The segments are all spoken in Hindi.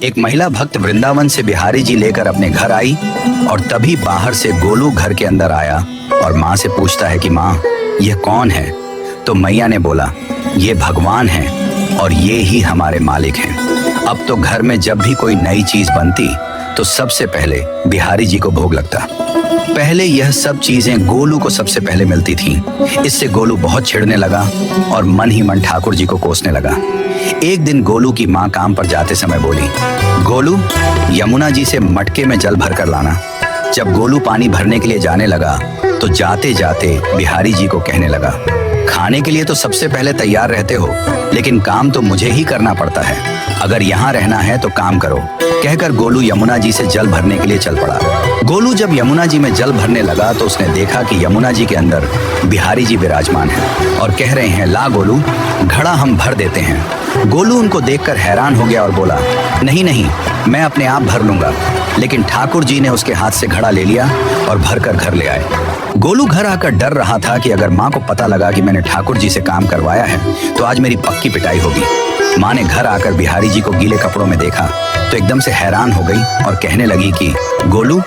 एक महिला भक्त वृंदावन से बिहारी जी लेकर अपने घर आई और तभी बाहर से गोलू घर के अंदर आया और माँ से पूछता है कि माँ, यह कौन है? तो मैया ने बोला, ये भगवान हैं और ये ही हमारे मालिक हैं। अब तो घर में जब भी कोई नई चीज बनती तो सबसे पहले बिहारी जी को भोग लगता। पहले यह सब चीजें गोलू को सबसे पहले मिलती थीं। इससे गोलू बहुत चिढ़ने लगा और मन ही मन ठाकुर जी को कोसने लगा। एक दिन गोलू की माँ काम पर जाते समय बोली, गोलू, यमुना जी से मटके में जल भर कर लाना। जब गोलू पानी भरने के लिए जाने लगा तो जाते जाते बिहारी जी को कहने लगा, खाने के लिए तो सबसे पहले तैयार रहते हो, लेकिन काम तो मुझे ही करना पड़ता है। अगर यहाँ रहना है तो काम करो। कहकर गोलू यमुना जी से जल भरने के लिए चल पड़ा। गोलू जब यमुना जी में जल भरने लगा तो उसने देखा कि यमुना जी के अंदर बिहारी जी विराजमान हैं और कह रहे हैं, ला गोलू, घड़ा हम भर देते हैं। गोलू उनको देखकर हैरान हो गया और बोला, नहीं नहीं, मैं अपने आप भर लूंगा। लेकिन ठाकुर जी ने उसके हाथ से घड़ा ले लिया और भरकर घर ले आए। गोलू घर आकर डर रहा था कि अगर माँ को पता लगा कि मैंने ठाकुर जी से काम करवाया है तो आज मेरी पक्की पिटाई होगी। माँ ने घर आकर बिहारी जी को गीले कपड़ों में देखा तो एकदम से हैरान हो गई और कहने लगी कि गोलू,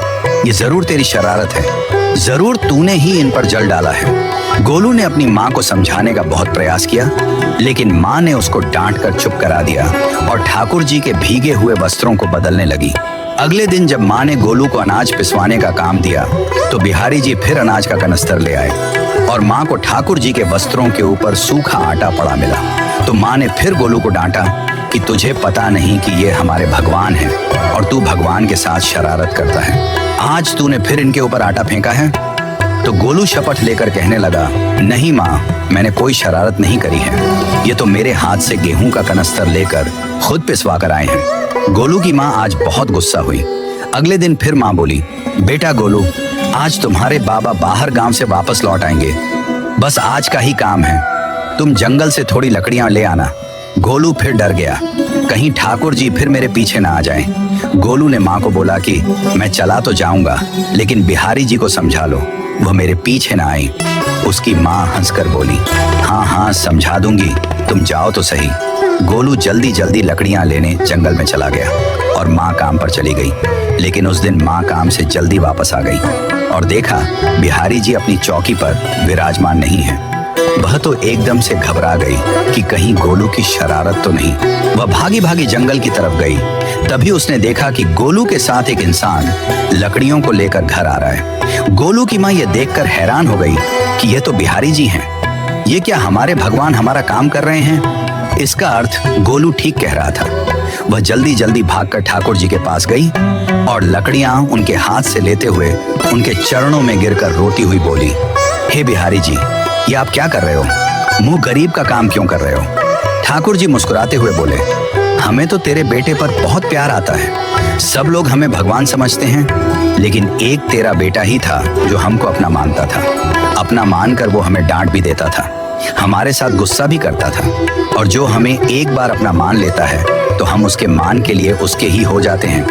ये जरूर तेरी शरारत है, जरूर तूने ही इन पर जल डाला है। गोलू ने अपनी माँ को समझाने का बहुत प्रयास किया, लेकिन माँ ने उसको डांट कर चुप करा दिया और ठाकुर जी के भीगे हुए वस्त्रों को बदलने लगी। अगले दिन जब माँ ने गोलू को अनाज पिसवाने का काम दिया तो बिहारी जी फिर अनाज का कनस्तर ले आए और माँ को ठाकुर जी के वस्त्रों के ऊपर सूखा आटा पड़ा मिला। तो माँ ने फिर गोलू को डांटा कि तुझे पता नहीं कि ये हमारे भगवान हैं और तू भगवान के साथ शरारत करता है। आज तूने फिर इनके ऊपर आटा फेंका है। तो गोलू शपथ लेकर कहने लगा, नहीं माँ, मैंने कोई शरारत नहीं करी है। ये तो मेरे हाथ से गेहूं का कनस्तर लेकर खुद पिसवा कर आए हैं। गोलू की माँ आज बहुत गुस्सा हुई। अगले दिन फिर माँ बोली, बेटा गोलू, आज तुम्हारे बाबा बाहर गांव से वापस लौट आएंगे। बस आज का ही काम है, तुम जंगल से थोड़ी लकड़ियां ले आना। गोलू फिर डर गया, कहीं ठाकुर जी फिर मेरे पीछे ना आ जाएं। गोलू ने माँ को बोला कि मैं चला तो जाऊंगा, लेकिन बिहारी जी को समझा लो, वह मेरे पीछे ना आए। उसकी माँ हंसकर बोली, हाँ हाँ, समझा दूंगी, तुम जाओ तो सही। गोलू जल्दी जल्दी लकड़ियां लेने जंगल में चला गया और माँ काम पर चली गई। लेकिन उस दिन माँ काम से जल्दी वापस आ गई और देखा बिहारी जी अपनी चौकी पर विराजमान नहीं है। वह तो एकदम से घबरा गई कि कहीं गोलू की शरारत तो नहीं। वह भागी भागी जंगल की तरफ गई। तभी उसने देखा कि गोलू के साथ एक इंसान लकड़ियों को लेकर घर आ रहा है। गोलू की माँ यह देखकर हैरान हो गई कि ये तो बिहारी जी हैं। ये क्या हमारे भगवान हमारा काम कर रहे हैं? इसका अर्थ गोलू ठीक कह रहा था। वह जल्दी जल्दी भागकर ठाकुर जी के पास गई और लकड़ियां उनके हाथ से लेते हुए उनके चरणों में गिरकर रोती हुई बोली, हे बिहारी जी, ये आप क्या कर रहे हो? मुंह गरीब का काम क्यों कर रहे हो? ठाकुर जी मुस्कुराते हुए बोले, हमें तो तेरे बेटे पर बहुत प्यार आता है। सब लोग हमें भगवान समझते हैं, लेकिन एक तेरा बेटा ही था जो हमको अपना मानता था। अपना मानकर वो हमें डांट भी देता था, हमारे साथ गुस्सा भी करता था, और जो हमें एक बार अपना मान लेता है तो हम उसके मान के लिए उसके ही हो जाते हैं।